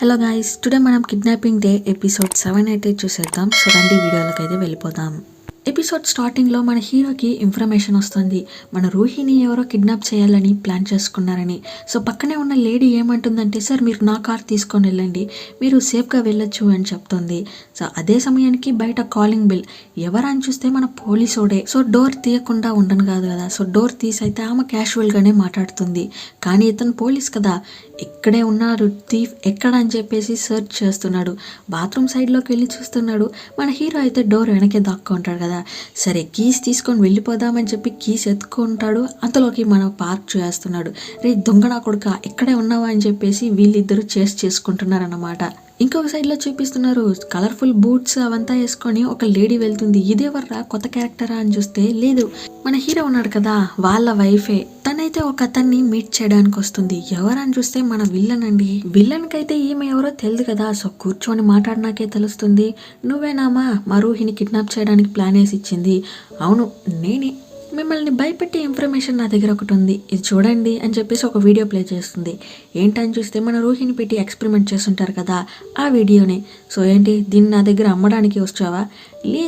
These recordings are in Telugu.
హలో గైస్, టుడే మనం కిడ్నాపింగ్ డే ఎపిసోడ్ 7 అయితే చూసేద్దాం. సో రండి వీడియోలోకి అయితే వెళ్ళిపోదాం. ఎపిసోడ్ స్టార్టింగ్లో మన హీరోకి ఇన్ఫర్మేషన్ వస్తుంది, మన రూహిని ఎవరో కిడ్నాప్ చేయాలని ప్లాన్ చేసుకున్నారని. సో పక్కనే ఉన్న లేడీ ఏమంటుందంటే, సార్ మీరు నా కార్ తీసుకొని వెళ్ళండి, మీరు సేఫ్గా వెళ్ళొచ్చు అని చెప్తుంది. సో అదే సమయానికి బయట కాలింగ్ బిల్, ఎవరని చూస్తే మన పోలీసోడే. సో డోర్ తీయకుండా ఉండను కాదు కదా, సో డోర్ తీసైతే ఆమె క్యాషువల్గానే మాట్లాడుతుంది. కానీ ఇతను పోలీస్ కదా, ఇక్కడే ఉన్నాడు థీఫ్ ఎక్కడ అని చెప్పేసి సెర్చ్ చేస్తున్నాడు. బాత్రూమ్ సైడ్లోకి వెళ్ళి చూస్తున్నాడు. మన హీరో అయితే డోర్ వెనకే దాక్కుంటాడు కదా. సరే కీస్ తీసుకొని వెళ్ళిపోదామని చెప్పి కీస్ ఎత్తుకుంటాడు. అంతలోకి మన పార్క్ చేస్తున్నాడు. రే దొంగనా కొడుక ఎక్కడే ఉన్నావా అని చెప్పేసి వీళ్ళిద్దరూ చేసుకుంటున్నారు అన్నమాట. ఇంకొక సైడ్లో చూపిస్తున్నారు, కలర్ఫుల్ బూట్స్ అవంతా వేసుకొని ఒక లేడీ వెళ్తుంది. ఇదేవర్రా కొత్త క్యారెక్టరా అని చూస్తే లేదు, మన హీరో ఉన్నాడు కదా వాళ్ళ వైఫే. తనైతే ఒక అతన్ని మీట్ చేయడానికి వస్తుంది. ఎవరని చూస్తే మన విల్లన్ అండి. విల్లన్కి అయితే ఈమె ఎవరో తెలియదు కదా. సో కూర్చొని మాట్లాడినాకే తెలుస్తుంది, నువ్వేనామా మా రూహిని కిడ్నాప్ చేయడానికి ప్లాన్ వేసి ఇచ్చింది? అవును నేనే, మిమ్మల్ని భయపెట్టే ఇన్ఫర్మేషన్ నా దగ్గర ఒకటి ఉంది, ఇది చూడండి అని చెప్పేసి ఒక వీడియో ప్లే చేస్తుంది. ఏంటని చూస్తే మన రూహిని పెట్టి ఎక్స్పెరిమెంట్ చేస్తుంటారు కదా ఆ వీడియోనే. సో ఏంటి దీన్ని నా దగ్గర అమ్మడానికి వచ్చావా?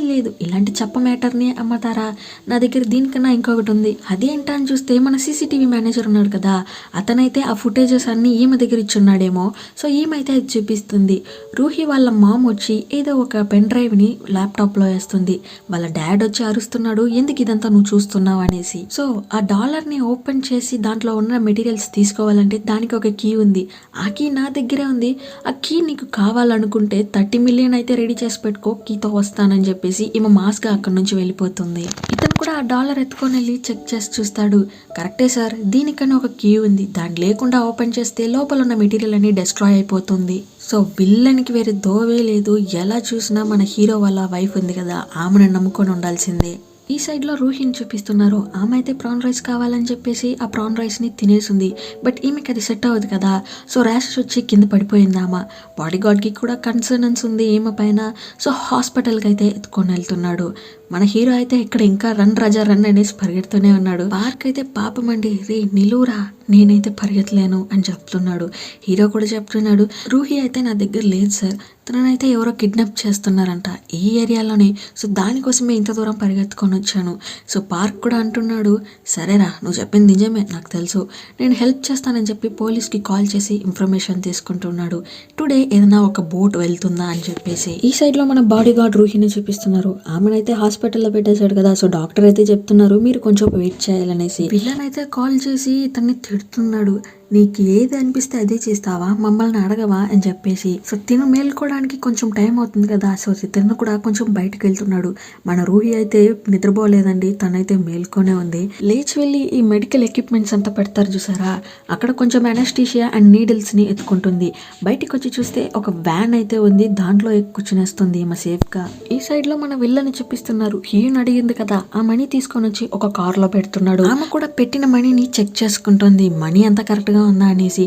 లేదు, ఇలాంటి చెప్ప మ్యాటర్ని అమ్మతారా? నా దగ్గర దీనికన్నా ఇంకొకటి ఉంది. అదేంటని చూస్తే మన సీసీటీవీ మేనేజర్ ఉన్నాడు కదా, అతనైతే ఆ ఫుటేజెస్ అన్నీ ఈమె దగ్గర ఇచ్చున్నాడేమో. సో ఈమైతే అది చూపిస్తుంది. రూహి వాళ్ళ మామ్ వచ్చి ఏదో ఒక పెన్ డ్రైవ్ని ల్యాప్టాప్లో వేస్తుంది. వాళ్ళ డాడ్ వచ్చి అరుస్తున్నాడు, ఎందుకు ఇదంతా నువ్వు చూస్తున్నావు అనేసి. సో ఆ డాలర్ని ఓపెన్ చేసి దాంట్లో ఉన్న మెటీరియల్స్ తీసుకోవాలంటే దానికి ఒక కీ ఉంది. ఆ కీ నా దగ్గరే ఉంది. ఆ కీ నీకు కావాలనుకుంటే 30 మిలియన్ అయితే రెడీ చేసి పెట్టుకో, కీతో వస్తానని చెప్పేసి ఈమె మాస్గా అక్కడి నుంచి వెళ్ళిపోతుంది. ఇతను కూడా ఆ డాలర్ ఎత్తుకొని వెళ్ళి చెక్ చేసి చూస్తాడు. కరెక్టే సార్, దీనికన్నా ఒక కీ ఉంది, దాన్ని లేకుండా ఓపెన్ చేస్తే లోపల ఉన్న మెటీరియల్ అన్ని డిస్ట్రాయ్ అయిపోతుంది. సో విల్లన్కి వేరే దోవే లేదు. ఎలా చూసినా మన హీరో వాళ్ళ వైఫ్ ఉంది కదా, ఆమెను నమ్ముకొని ఉండాల్సిందే. ఈ సైడ్లో రూహిని చూపిస్తున్నారు. ఆమె అయితే ప్రాన్ రైస్ కావాలని చెప్పేసి ఆ ప్రాన్ రైస్ని తినేసింది. బట్ ఈమెకి అది సెట్ అవ్వదు కదా. సో ర్యాషెస్ వచ్చి కింద పడిపోయింది. ఆమె బాడీ గార్డ్కి కూడా కన్సర్నెన్స్ ఉంది ఈమె పైన. సో హాస్పిటల్కి అయితే ఎత్తుకొని వెళ్తున్నాడు. మన హీరో అయితే ఇక్కడ ఇంకా రన్ రాజా రన్ అనేసి పరిగెడుతూనే ఉన్నాడు. పార్క్ అయితే పాపం అండి, రే నిలువురా నేనైతే పరిగెత్తలేను అని చెప్తున్నాడు. హీరో కూడా చెప్తున్నాడు, రూహి అయితే నా దగ్గర లేదు సార్, తననైతే ఎవరో కిడ్నాప్ చేస్తున్నారంట ఈ ఏరియాలోనే. సో దానికోసమే ఇంత దూరం పరిగెత్తుకొని వచ్చాను. సో పార్క్ కూడా అంటున్నాడు, సరేరా నువ్వు చెప్పింది నిజమే నాకు తెలుసు, నేను హెల్ప్ చేస్తానని చెప్పి పోలీస్కి కాల్ చేసి ఇన్ఫర్మేషన్ తీసుకుంటున్నాడు. టుడే ఏదైనా ఒక బోట్ వెళ్తుందా అని చెప్పేసి. ఈ సైడ్లో మన బాడీ గార్డ్ రూహిని చూపిస్తున్నారు. ఆమెనైతే హాస్పిటల్లో పెట్టేశాడు కదా. సో డాక్టర్ అయితే చెప్తున్నారు మీరు కొంచెం వెయిట్ చేయాలనేసి. విల్లన్ అయితే కాల్ చేసి ఇతన్ని తిడుతున్నాడు, నీకు ఏది అనిపిస్తే అదే చేస్తావా, మమ్మల్ని అడగవా అని చెప్పేసి. సో తిను మేల్కోవడానికి కొంచెం టైం అవుతుంది కదా. సో తిను కూడా కొంచెం బయటకు వెళ్తున్నాడు. మన రూహి అయితే నిద్రపోలేదండి, తనైతే మేల్కొనే ఉంది. లేచి వెళ్ళి ఈ మెడికల్ ఎక్విప్మెంట్స్ అంతా పెడతారు చూసారా, అక్కడ కొంచెం అనెస్టీషియా అండ్ నీడిల్స్ని ఎత్తుకుంటుంది. బయటికి వచ్చి చూస్తే ఒక వ్యాన్ అయితే ఉంది, దాంట్లో కూర్చునేస్తుంది ఈమె సేఫ్గా. ఈ సైడ్లో మన విల్లని చూపిస్తున్నారు. హీరోని అడిగింది కదా, ఆ మనీ తీసుకొని వచ్చి ఒక కార్లో పెడుతున్నాడు. ఆమె కూడా పెట్టిన మనీని చెక్ చేసుకుంటుంది, మనీ అంతా కరెక్ట్గా ఉందా అనేసి.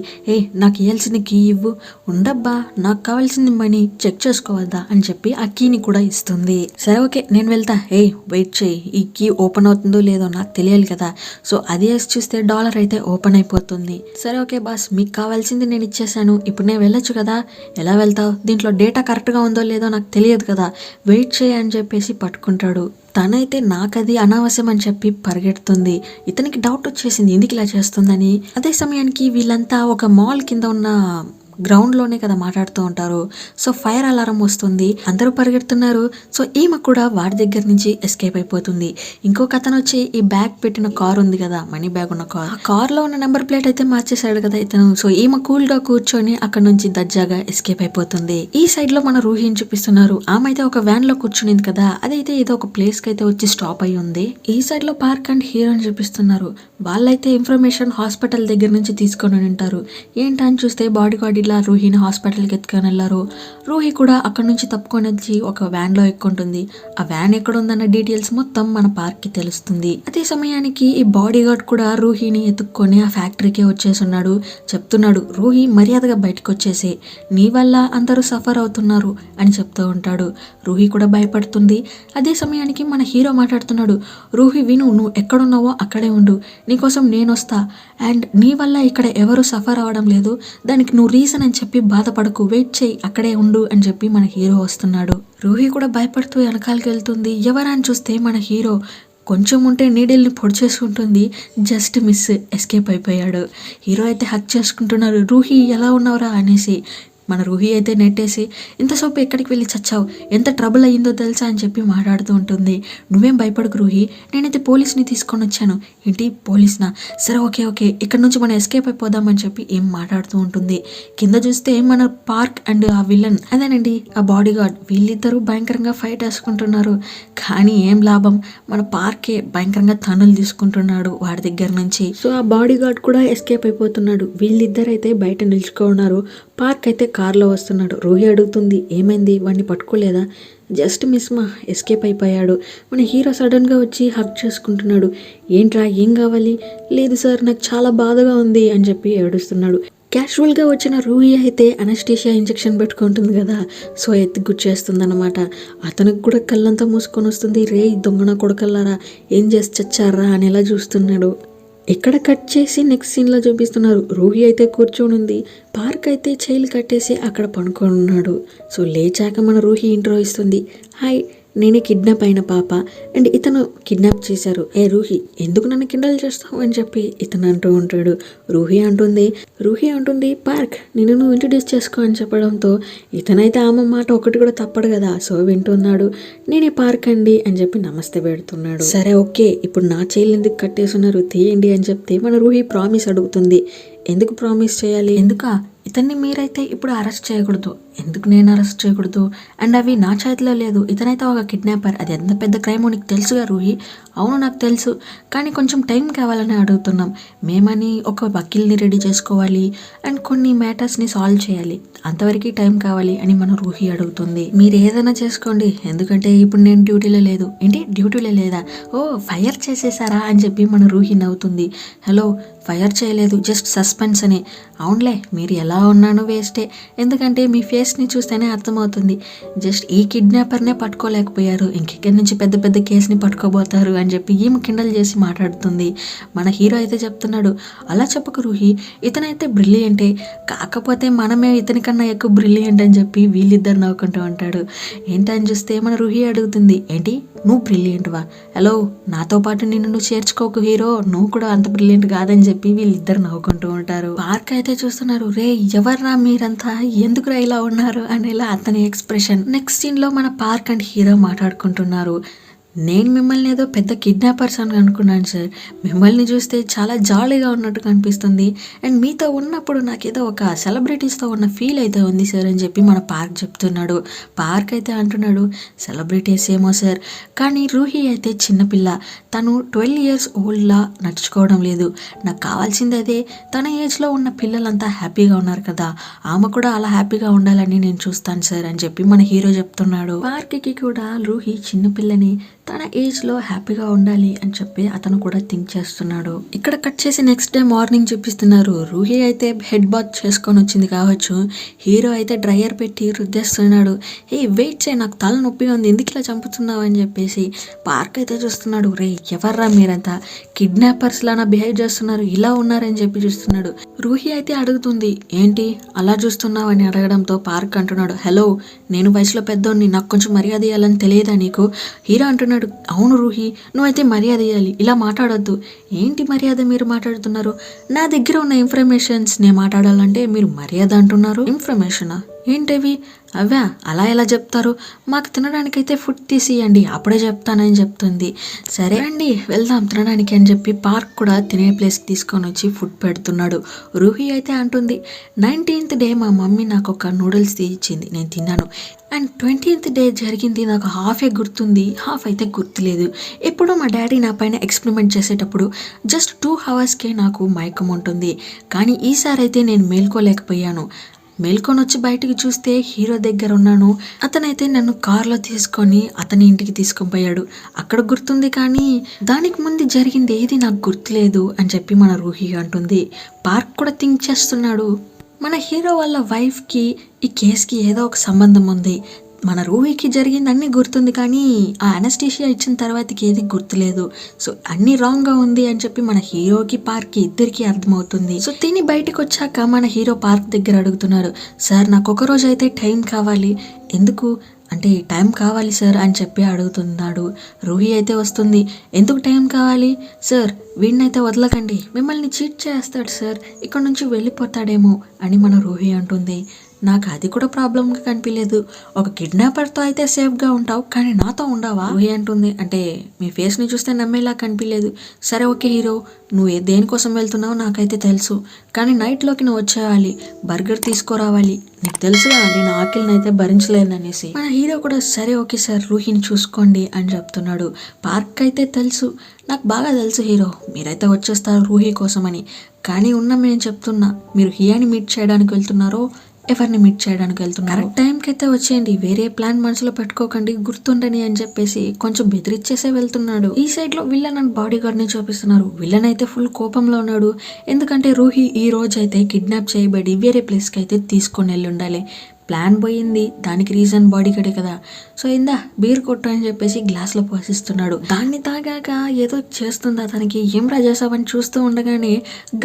నాకు ఇవ్వాల్సిన కీ ఇవ్వు. ఉండబ్బా, నాకు కావాల్సింది మనీ, చెక్ చేసుకోవద్దా అని చెప్పి ఆ కీని కూడా ఇస్తుంది. సరే ఓకే నేను వెళ్తా, వెయిట్ చేయి, ఈ కీ ఓపెన్ అవుతుందో లేదో నాకు తెలియాలి కదా. సో అది వేసి చూస్తే డాలర్ అయితే ఓపెన్ అయిపోతుంది. సరే ఓకే బాస్, మీకు కావాల్సింది నేను ఇచ్చేసాను, ఇప్పుడు నేను వెళ్ళొచ్చు కదా. ఎలా వెళ్తావు, దీంట్లో డేటా కరెక్ట్గా ఉందో లేదో నాకు తెలియదు కదా, వెయిట్ చేయి అని చెప్పేసి పట్టుకుంటాడు. తనైతే నాకది అనవసరం అని చెప్పి పరిగెడుతుంది. ఇతనికి డౌట్ వచ్చేసింది ఎందుకు ఇలా చేస్తుందని. అదే సమయానికి వీళ్ళంతా ఒక మాల్ కింద ఉన్న గ్రౌండ్లోనే కదా మాట్లాడుతూ ఉంటారు. సో ఫైర్ అలారం వస్తుంది, అందరూ పరిగెడుతున్నారు. సో ఈమె కూడా వాడి దగ్గర నుంచి ఎస్కేప్ అయిపోతుంది. ఇంకొక అతను వచ్చి ఈ బ్యాగ్ పెట్టిన కార్ ఉంది కదా, మనీ బ్యాగ్ ఉన్న కార్, ఆ కార్లో ఉన్న నెంబర్ ప్లేట్ అయితే మార్చేశాడు కదా ఇతను. సో ఈమె కూల్గా కూర్చొని అక్కడ నుంచి దర్జాగా ఎస్కేప్ అయిపోతుంది. ఈ సైడ్లో మన రూహిని చూపిస్తున్నారు. ఆమె అయితే ఒక వ్యాన్లో కూర్చునింది కదా, అదైతే ఏదో ఒక ప్లేస్కి అయితే వచ్చి స్టాప్ అయ్యి ఉంది. ఈ సైడ్లో పార్క్ అండ్ హీరోని చూపిస్తున్నారు. వాళ్ళైతే ఇన్ఫర్మేషన్ హాస్పిటల్ దగ్గర నుంచి తీసుకొని ఉంటారు. ఏంటని చూస్తే బాడీ గార్డ్ ఇలా రూహిని హాస్పిటల్కి ఎత్తుకొని వెళ్ళారు. రూహి కూడా అక్కడ నుంచి తప్పుకొని వచ్చి ఒక వ్యాన్లో ఎక్కుంటుంది. ఆ వ్యాన్ ఎక్కడ ఉందన్న డీటెయిల్స్ మొత్తం మన పార్క్కి తెలుస్తుంది. అదే సమయానికి ఈ బాడీ గార్డ్ కూడా రూహిని ఎత్తుక్కొని ఆ ఫ్యాక్టరీకే వచ్చేస్తున్నాడు. చెప్తున్నాడు, రూహి మర్యాదగా బయటకు వచ్చేసి, నీ వల్ల అందరూ సఫర్ అవుతున్నారు అని చెప్తూ ఉంటాడు. రూహి కూడా భయపడుతుంది. అదే సమయానికి మన హీరో మాట్లాడుతున్నాడు, రూహి విను, నువ్వు ఎక్కడున్నావో అక్కడే ఉండు, నీకోసం నేను వస్తా, అండ్ నీ వల్ల ఇక్కడ ఎవరు సఫర్ అవ్వడం లేదు, దానికి నువ్వు రీజన్ వచ్చేసానని చెప్పి బాధపడకు, వెయిట్ చేయి, అక్కడే ఉండు అని చెప్పి మన హీరో వస్తున్నాడు. రూహి కూడా భయపడుతూ వెనకాలకి వెళ్తుంది. ఎవరని చూస్తే మన హీరో. కొంచెం ఉంటే నీడిల్ని పొడి చేసుకుంటుంది. జస్ట్ మిస్, ఎస్కేప్ అయిపోయాడు. హీరో అయితే హక్ చేసుకుంటున్నారు. రూహి ఎలా ఉన్నావురా అనేసి. మన రూహి అయితే నెట్టేసి, ఇంతసేపు ఎక్కడికి వెళ్ళి చచ్చావు, ఎంత ట్రబుల్ అయ్యిందో తెలుసా అని చెప్పి మాట్లాడుతూ ఉంటుంది. నువ్వేం భయపడకు రూహి, నేనైతే పోలీస్ని తీసుకొని వచ్చాను. ఏంటి పోలీస్నా? సరే ఓకే ఓకే, ఇక్కడ నుంచి మనం ఎస్కేప్ అయిపోదామని చెప్పి ఏం మాట్లాడుతూ ఉంటుంది. కింద చూస్తే మన పార్క్ అండ్ ఆ విలన్, అదేనండి ఆ బాడీ గార్డ్, వీళ్ళిద్దరూ భయంకరంగా ఫైట్ వేసుకుంటున్నారు. కానీ ఏం లాభం, మన పార్కే భయంకరంగా తన్నులు తీసుకుంటున్నాడు వాడి దగ్గర నుంచి. సో ఆ బాడీ గార్డ్ కూడా ఎస్కేప్ అయిపోతున్నాడు. వీళ్ళిద్దరైతే బయట నిల్చుకున్నారు. పార్క్ అయితే కార్లో వస్తున్నాడు. రూహి అడుగుతుంది, ఏమైంది, వాడిని పట్టుకోలేదా? జస్ట్ మిస్ మా, ఎస్కేప్ అయిపోయాడు. మన హీరో సడన్గా వచ్చి హక్ చేసుకుంటున్నాడు. ఏంట్రా, ఏం కావాలి? లేదు సార్, నాకు చాలా బాధగా ఉంది అని చెప్పి ఏడుస్తున్నాడు. క్యాజువల్గా వచ్చిన రూహి అయితే అనస్టేషియా ఇంజెక్షన్ పెట్టుకుంటుంది కదా, సో ఎత్తి గుచ్చేస్తుంది అనమాట. అతనికి కూడా కళ్ళంతా మూసుకొని వస్తుంది. రే దొంగన కొడకల్లారా, ఏం చేసి చచ్చారా అని ఎలా చూస్తున్నాడు. ఇక్కడ కట్ చేసి నెక్స్ట్ సీన్లో చూపిస్తున్నారు. రూహి అయితే కూర్చొని ఉంది. పార్క్ అయితే చైలు కట్టేసి అక్కడ పడుకొని ఉన్నాడు. సో లేచాక మన రూహి ఇంట్రో ఇస్తుంది. హాయ్, నేనే కిడ్నాప్ అయిన పాప అండ్ ఇతను కిడ్నాప్ చేశారు. ఏ రూహి, ఎందుకు నన్ను కిండల్ చేస్తావు అని చెప్పి ఇతను అంటూ ఉంటాడు. రూహి అంటుంది పార్క్, నిన్ను నువ్వు ఇంట్రడ్యూస్ చేసుకో అని చెప్పడంతో ఇతనైతే ఆమె మాట ఒకటి కూడా తప్పడు కదా, సో వింటున్నాడు. నేనే పార్క్ అండి అని చెప్పి నమస్తే పెడుతున్నాడు. సరే ఓకే, ఇప్పుడు నా చేయిలు ఎందుకు కట్టేస్తున్నారు, తీయండి అని చెప్తే మన రూహి ప్రామిస్ అడుగుతుంది. ఎందుకు ప్రామిస్ చేయాలి? ఎందుకా? ఇతన్ని మీరైతే ఇప్పుడు అరెస్ట్ చేయకూడదు. ఎందుకు నేను అరెస్ట్ చేయకూడదు? అండ్ అవి నా చేతిలో లేదు. ఇతనైతే ఒక కిడ్నాపర్. అది ఎంత పెద్ద క్రైమో నీకు తెలుసుగా రూహి? అవును నాకు తెలుసు, కానీ కొంచెం టైం కావాలని అడుగుతున్నాం. మేమని ఒక వకీల్ని రెడీ చేసుకోవాలి అండ్ కొన్ని మ్యాటర్స్ని సాల్వ్ చేయాలి, అంతవరకు టైం కావాలి అని మన రూహి అడుగుతుంది. మీరు ఏదైనా చేసుకోండి, ఎందుకంటే ఇప్పుడు నేను డ్యూటీలో లేదు. ఏంటి డ్యూటీలో లేదా? ఓ ఫైర్ చేసేసారా అని చెప్పి మన రూహి నవ్వుతుంది. హలో, ఫైర్ చేయలేదు, జస్ట్ సస్పెన్స్ అని. అవునులే, మీరు ఎలా ఉన్నానో వేస్టే, ఎందుకంటే మీ ఫేస్ని చూస్తేనే అర్థమవుతుంది. జస్ట్ ఈ కిడ్నాపర్నే పట్టుకోలేకపోయారు, ఇంకెక్కడి నుంచి పెద్ద పెద్ద కేసుని పట్టుకోబోతారు అని చెప్పి ఏమి కిండల్ చేసి మాట్లాడుతుంది. మన హీరో అయితే చెప్తున్నాడు, అలా చెప్పకు రూహి, ఇతనైతే బ్రిలియంటే, కాకపోతే మనమే ఇతనికన్నా ఎక్కువ బ్రిలియంట్ అని చెప్పి వీళ్ళిద్దరు నవ్వుకుంటూ ఉంటాడు. ఏంటని చూస్తే మన రూహి అడుగుతుంది, ఏంటి నువ్వు బ్రిలియంట్వా? హలో, నాతో పాటు నిన్ను నువ్వు చేర్చుకోకు హీరో, నువ్వు కూడా అంత బ్రిలియంట్ కాదని చెప్పి వీళ్ళిద్దరు నవ్వుకుంటూ ఉంటారు. పార్క్ అయితే చూస్తున్నారు. రే ఎవర్రా మీరంతా, ఎందుకురా ఇలా ఉన్నారు అనేలా అతని ఎక్స్ప్రెషన్. నెక్స్ట్ సీన్ లో మన పార్క్ అండ్ హీరో మాట్లాడుకుంటున్నారు. నేను మిమ్మల్ని ఏదో పెద్ద కిడ్నాపర్స్ అని అనుకున్నాను సార్, మిమ్మల్ని చూస్తే చాలా జాలీగా ఉన్నట్టు కనిపిస్తుంది అండ్ మీతో ఉన్నప్పుడు నాకేదో ఒక సెలబ్రిటీస్తో ఉన్న ఫీల్ అయితే ఉంది సార్ అని చెప్పి మన పార్క్ చెప్తున్నాడు. పార్క్ అయితే అంటున్నాడు, సెలబ్రిటీస్ ఏమో సార్, కానీ రూహి అయితే చిన్నపిల్ల, తను 12 years ఓల్డ్లా నడుచుకోవడం లేదు. నాకు కావాల్సింది అదే, తన ఏజ్లో ఉన్న పిల్లలంతా హ్యాపీగా ఉన్నారు కదా, ఆమె కూడా అలా హ్యాపీగా ఉండాలని నేను చూస్తాను సార్ అని చెప్పి మన హీరో చెప్తున్నాడు. పార్క్కి కూడా రూహి చిన్నపిల్లని తన ఏజ్లో హ్యాపీగా ఉండాలి అని చెప్పి అతను కూడా థింక్ చేస్తున్నాడు. ఇక్కడ కట్ చేసి నెక్స్ట్ డే మార్నింగ్ చూపిస్తున్నారు. రూహి అయితే హెడ్ బాత్ చేసుకొని వచ్చింది కావచ్చు, హీరో అయితే డ్రైయర్ పెట్టి రుద్దేస్తున్నాడు. ఏ వెయిట్ చేయి, నాకు తల నొప్పిగా ఉంది, ఎందుకు ఇలా చంపుతున్నావు అని చెప్పేసి. పార్క్ అయితే చూస్తున్నాడు, రే ఎవర్రా మీరంతా, కిడ్నాపర్స్ లానా బిహేవ్ చేస్తున్నారు, ఇలా ఉన్నారని చెప్పి చూస్తున్నాడు. రూహి అయితే అడుగుతుంది, ఏంటి అలా చూస్తున్నావు అని అడగడంతో పార్క్ అంటున్నాడు, హలో నేను వయసులో పెద్దోడిని, నాకు కొంచెం మర్యాద ఇవ్వాలని తెలియదా నీకు? హీరో అంటున్నాడు, అవును రూహి, నువ్వైతే మర్యాద ఇవ్వాలి, ఇలా మాట్లాడొద్దు. ఏంటి మర్యాద మీరు మాట్లాడుతున్నారు? నా దగ్గర ఉన్న ఇన్ఫర్మేషన్స్ నేను మాట్లాడాలంటే మీరు మర్యాద అంటున్నారు. ఇన్ఫర్మేషనా? ఏంటవి? అవా? అలా ఎలా చెప్తారు? మాకు తినడానికైతే ఫుడ్ తీసియండి, అప్పుడే చెప్తానని చెప్తుంది. సరే అండి వెళ్దాం తినడానికి అని చెప్పి పార్క్ కూడా తినే ప్లేస్కి తీసుకొని వచ్చి ఫుడ్ పెడుతున్నాడు. రూహి అయితే అంటుంది, 19th డే మా మమ్మీ నాకు ఒక నూడిల్స్ ఇచ్చింది, నేను తిన్నాను. అండ్ 20th డే జరిగింది నాకు హాఫే గుర్తుంది, హాఫ్ అయితే గుర్తులేదు. ఎప్పుడో మా డాడీ నా పైన ఎక్స్పెరిమెంట్ చేసేటప్పుడు జస్ట్ 2 hours నాకు మైకం ఉంటుంది, కానీ ఈసారి అయితే నేను మేల్కోలేకపోయాను. మేల్కొని వచ్చి బయటికి చూస్తే హీరో దగ్గర ఉన్నాను. అతనైతే నన్ను కార్లో తీసుకొని అతని ఇంటికి తీసుకొని పోయాడు, అక్కడ గుర్తుంది, కానీ దానికి ముందు జరిగింది ఏది నాకు గుర్తులేదు అని చెప్పి మన రూహి అంటుంది. పార్క్ కూడా థింక్ చేస్తున్నాడు, మన హీరో వాళ్ళ వైఫ్కి ఈ కేసుకి ఏదో ఒక సంబంధం ఉంది, మన రూహీకి జరిగింది అన్నీ గుర్తుంది, కానీ ఆ అనస్టీషియా ఇచ్చిన తర్వాతకి ఏది గుర్తులేదు. సో అన్నీ రాంగ్గా ఉంది అని చెప్పి మన హీరోకి పార్క్కి ఇద్దరికి అర్థమవుతుంది. సో తిని బయటకు వచ్చాక మన హీరో పార్క్ దగ్గర అడుగుతున్నారు, సార్ నాకు ఒక రోజు అయితే టైం కావాలి. ఎందుకు అంటే టైం కావాలి సార్ అని చెప్పి అడుగుతున్నాడు. రూహీ అయితే వస్తుంది, ఎందుకు టైం కావాలి సార్, వీడినైతే వదలకండి, మిమ్మల్ని చీట్ చేస్తాడు సార్, ఇక్కడ నుంచి వెళ్ళిపోతాడేమో అని మన రూహీ అంటుంది. నాకు అది కూడా ప్రాబ్లంగా కనిపించలేదు, ఒక కిడ్నాపర్తో అయితే సేఫ్గా ఉంటావు కానీ నాతో ఉండవా రూహీ అంటుంది. అంటే మీ ఫేస్ని చూస్తే నమ్మేలా కనిపించలేదు. సరే ఓకే హీరో, నువ్వు దేనికోసం వెళ్తున్నావు నాకైతే తెలుసు, కానీ నైట్లోకి నువ్వు వచ్చేయాలి, బర్గర్ తీసుకురావాలి, నీకు తెలుసుగా నేను ఆకలిని అయితే భరించలేననేసి. మన హీరో కూడా సరే ఓకే సార్, రూహీని చూసుకోండి అని చెప్తున్నాడు. పార్క్ అయితే తెలుసు, నాకు బాగా తెలుసు హీరో, మీరైతే వచ్చేస్తారు రూహీ కోసమని, కానీ నేను చెప్తున్నా, మీరు హియాని మీట్ చేయడానికి వెళ్తున్నారో ఎవరిని మీట్ చేయడానికి వెళ్తున్నారు, కరెక్ట్ టైంకి అయితే వచ్చేయండి, వేరే ప్లాన్ మనసులో పెట్టుకోకండి, గుర్తుండని అని చెప్పేసి కొంచెం బెదిరిచ్చేసే వెళ్తున్నాడు. ఈ సైడ్ లో విల్లన్ అండ్ బాడీ గార్డ్ ని చూపిస్తున్నారు. విల్లన్ అయితే ఫుల్ కోపంలో ఉన్నాడు, ఎందుకంటే రూహీ ఈ రోజు అయితే కిడ్నాప్ చేయబడి వేరే ప్లేస్ కి అయితే తీసుకొని వెళ్ళి ఉండాలి. ప్లాన్ పోయింది, దానికి రీజన్ బాడీ గడే కదా. సో ఇందా బీర్ కొట్టు అని చెప్పేసి గ్లాస్లో పోసిస్తున్నాడు. దాన్ని తాగాక ఏదో చేస్తుంది అతనికి, ఏం రా చేసావని చూస్తూ ఉండగానే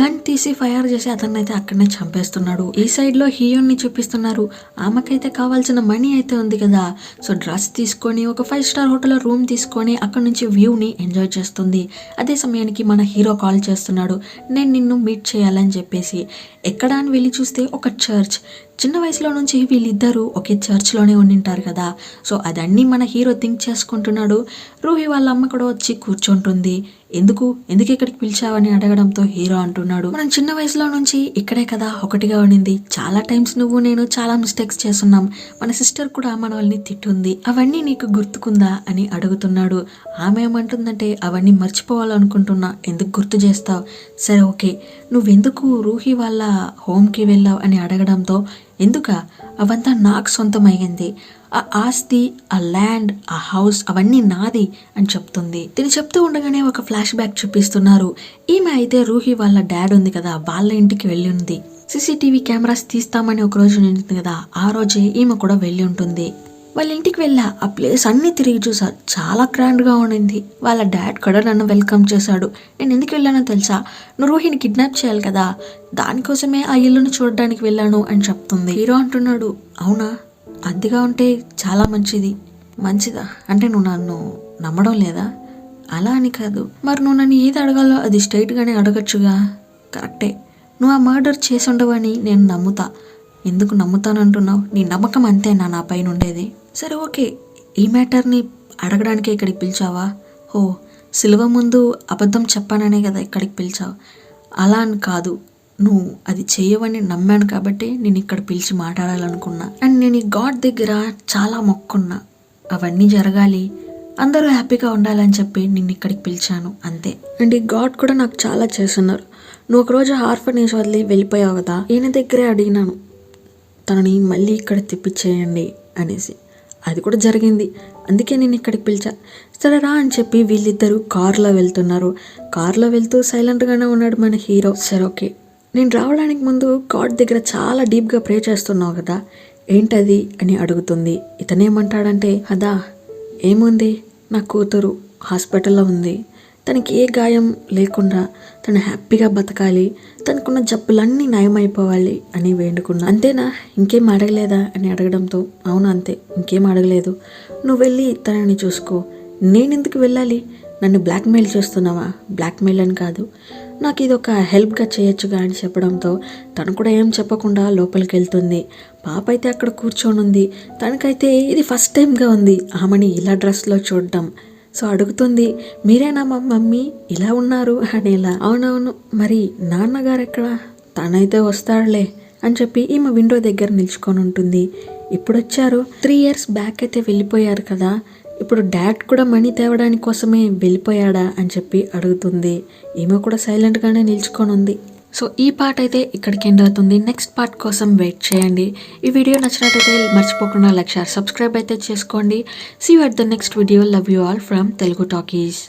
గన్ తీసి ఫైర్ చేసి అతన్ని అయితే అక్కడనే చంపేస్తున్నాడు. ఈ సైడ్ లో హీరోని చూపిస్తున్నారు. ఆమెకైతే కావాల్సిన మనీ అయితే ఉంది కదా, సో డ్రెస్ తీసుకొని ఒక 5 స్టార్ హోటల్ రూమ్ తీసుకొని అక్కడ నుంచి వ్యూని ఎంజాయ్ చేస్తుంది. అదే సమయానికి మన హీరో కాల్ చేస్తున్నాడు, నేను నిన్ను మీట్ చేయాలని చెప్పేసి. ఎక్కడ అని వెళ్ళి చూస్తే ఒక చర్చ్. చిన్న వయసులో నుంచి వీళ్ళిద్దరూ ఒకే చర్చ్లోనే ఉండింటారు కదా. సో అదన్నీ మన హీరో థింక్ చేసుకుంటున్నాడు. రూహీ వాళ్ళ అమ్మ కూడా వచ్చి కూర్చుంటుంది. ఎందుకు ఇక్కడికి పిలిచావని అడగడంతో హీరో అంటున్నాడు, మనం చిన్న వయసులో నుంచి ఇక్కడే కదా ఒకటిగా ఉండింది, చాలా టైమ్స్ నువ్వు నేను చాలా మిస్టేక్స్ చేస్తున్నాం, మన సిస్టర్ కూడా మన వాళ్ళని తిట్టుంది, అవన్నీ నీకు గుర్తుకుందా అని అడుగుతున్నాడు. ఆమె ఏమంటుందంటే అవన్నీ మర్చిపోవాలనుకుంటున్నా, ఎందుకు గుర్తు చేస్తావు, సరే ఓకే నువ్వెందుకు రూహీ వాళ్ళ హోమ్కి వెళ్ళావు అని అడగడంతో, ఎందుక అవంతా నాకు సొంతమైంది, ఆ ఆస్తి, ఆ ల్యాండ్, ఆ హౌస్ అవన్నీ నాది అని చెప్తుంది. తిని చెప్తూ ఉండగానే ఒక ఫ్లాష్ బ్యాక్ చూపిస్తున్నారు. ఈమె అయితే రూహీ వాళ్ళ డాడ్ ఉంది కదా, వాళ్ళ ఇంటికి వెళ్ళి ఉంది. సీసీటీవీ కెమెరాస్ తీస్తామని ఒక రోజు నింటుంది కదా, ఆ రోజే ఈమె కూడా వెళ్ళి ఉంటుంది. వాళ్ళ ఇంటికి వెళ్ళా, ఆ ప్లేస్ అన్నీ తిరిగి చూసా, చాలా గ్రాండ్గా ఉండింది. వాళ్ళ డాడ్ కూడా నన్ను వెల్కమ్ చేశాడు. నేను ఎందుకు వెళ్ళానో తెలుసా, నువ్వు రూహీని కిడ్నాప్ చేయాలి కదా, దానికోసమే ఆ ఇల్లును చూడడానికి వెళ్ళాను అని చెప్తుంది. హీరో అంటున్నాడు, అవునా, అద్దెగా ఉంటే చాలా మంచిదా అంటే నువ్వు నన్ను నమ్మడం లేదా, అలా అని కాదు, మరి నువ్వు నన్ను ఏది అడగాలో అది స్ట్రైట్గానే అడగచ్చుగా, కరెక్టే, నువ్వు ఆ మర్డర్ చేసి ఉండవని నేను నమ్ముతా, ఎందుకు నమ్ముతానంటున్నావు, నీ నమ్మకం అంతేనా నా పైన ఉండేది, సరే ఓకే ఈ మ్యాటర్ని అడగడానికే ఇక్కడికి పిలిచావా, ఓ సిలువ ముందు అబద్ధం చెప్పాననే కదా ఇక్కడికి పిలిచావు, అలా అని కాదు, నువ్వు అది చేయవని నమ్మాను కాబట్టి నేను ఇక్కడ పిలిచి మాట్లాడాలనుకున్నా, అండ్ నేను ఈ గాడ్ దగ్గర చాలా మొక్కున్నా, అవన్నీ జరగాలి, అందరూ హ్యాపీగా ఉండాలని చెప్పి నిన్ను ఇక్కడికి పిలిచాను అంతే. అండ్ ఈ గాడ్ కూడా నాకు చాలా చేస్తున్నారు. నువ్వు ఒకరోజు ఆర్ఫనేజ్ వదిలి వెళ్ళిపోయావు కదా, ఈయన దగ్గరే అడిగినాను తనని మళ్ళీ ఇక్కడ తెప్పించేయండి అనేసి, అది కూడా జరిగింది, అందుకే నేను ఇక్కడికి పిలిచా, సరే రా అని చెప్పి వీళ్ళిద్దరూ కార్లో వెళ్తున్నారు. కార్లో వెళ్తూ సైలెంట్గానే ఉన్నాడు మన హీరో. సరే ఓకే, నేను రావడానికి ముందు గాడ్ దగ్గర చాలా డీప్గా ప్రే చేస్తున్నావు కదా, ఏంటది అని అడుగుతుంది. ఇతనేమంటాడంటే, అదా ఏముంది, నా కూతురు హాస్పిటల్లో ఉంది, తనకి ఏ గాయం లేకుండా తను హ్యాపీగా బతకాలి, తనకున్న జబ్బులన్నీ నయమైపోవాలి అని వేడుకున్నా, అంతేనా, ఇంకేం అడగలేదా అని అడగడంతో, అవును అంతే, ఇంకేం అడగలేదు, నువ్వు వెళ్ళి తనని చూసుకో, నేనెందుకు వెళ్ళాలి, నన్ను బ్లాక్మెయిల్ చేస్తున్నావా, బ్లాక్మెయిల్ అని కాదు, నాకు ఇది ఒక హెల్ప్గా చేయొచ్చుగా అని చెప్పడంతో తను కూడా ఏం చెప్పకుండా లోపలికి వెళ్తుంది. పాప అయితే అక్కడ కూర్చొని ఉంది. తనకైతే ఇది ఫస్ట్ టైంగా ఉంది ఆమెని ఇలా డ్రెస్లో చూడడం. సో అడుగుతుంది, మీరేనా మా మమ్మీ ఇలా ఉన్నారు అనేలా. అవునవును, మరి నాన్నగారు ఎక్కడ, తనైతే వస్తాడులే అని చెప్పి ఈమె విండో దగ్గర నిల్చుకొని ఉంటుంది. ఇప్పుడు వచ్చారు, 3 years బ్యాక్ అయితే వెళ్ళిపోయారు కదా, ఇప్పుడు డాడ్ కూడా మనీ తేవడానికి కోసమే వెళ్ళిపోయాడా అని చెప్పి అడుగుతుంది. ఈమె కూడా సైలెంట్గానే నిల్చుకొని ఉంది. సో ఈ పార్ట్ అయితే ఇక్కడికి ఎండ్ అవుతుంది. నెక్స్ట్ పార్ట్ కోసం వెయిట్ చేయండి. ఈ వీడియో నచ్చినట్టయితే మర్చిపోకుండా లైక్, షేర్, సబ్స్క్రైబ్ అయితే చేసుకోండి. See you at the next video. Love you all from Telugu talkies.